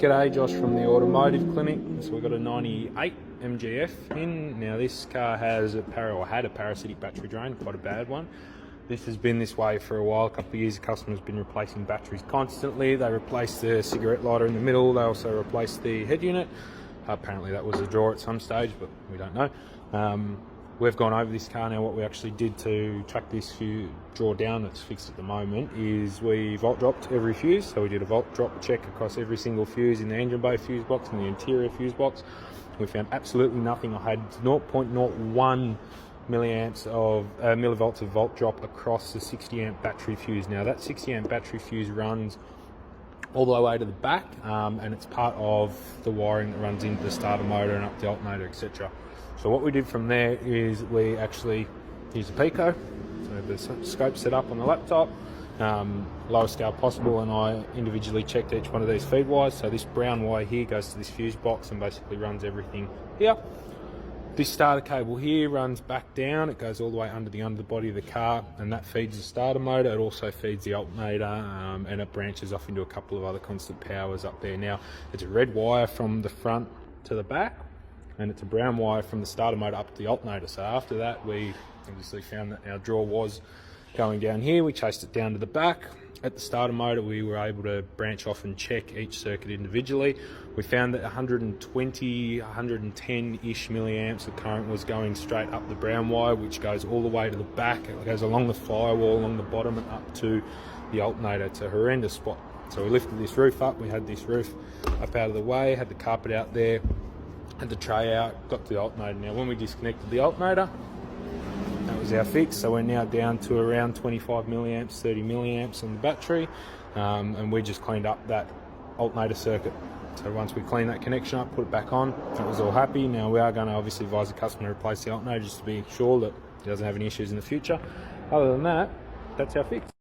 G'day, Josh from the Automotive Clinic. So we've got a 98 MGF in. Now this car has had a parasitic battery drain, quite a bad one. This has been this way for a while, a couple of years. The customer's been replacing batteries constantly. They replaced the cigarette lighter in the middle. They also replaced the head unit. Apparently that was a draw at some stage, but we don't know. We've gone over this car now. What we actually did to track this draw down that's fixed at the moment is we volt dropped every fuse. So we did a volt drop check across every single fuse in the engine bay fuse box and the interior fuse box. We found absolutely nothing. I had 0.01 millivolts of volt drop across the 60 amp battery fuse. Now that 60 amp battery fuse runs all the way to the back, and it's part of the wiring that runs into the starter motor and up the alternator, etc. So what we did from there is we actually used a Pico, so the scope set up on the laptop, lowest scale possible, and I individually checked each one of these feed wires. So this brown wire here goes to this fuse box and basically runs everything here. This starter cable here runs back down. It goes all the way under the body of the car, and that feeds the starter motor. It also feeds the alternator, and it branches off into a couple of other constant powers up there. Now, it's a red wire from the front to the back, and it's a brown wire from the starter motor up to the alternator. So after that, we obviously found that our draw was going down here. We chased it down to the back. At the starter motor, we were able to branch off and check each circuit individually. We found that 110-ish milliamps of current was going straight up the brown wire, which goes all the way to the back. It goes along the firewall, along the bottom, and up to the alternator. It's a horrendous spot. So we lifted this roof up. We had this roof up out of the way, had the carpet out there, had the tray out, got to the alternator. Now when we disconnected the alternator, that was our fix. So we're now down to around 25 milliamps, 30 milliamps on the battery, and we just cleaned up that alternator circuit. So once we clean that connection up, put it back on, it was all happy. Now we are going to obviously advise the customer to replace the alternator just to be sure that he doesn't have any issues in the future. Other than that, that's our fix.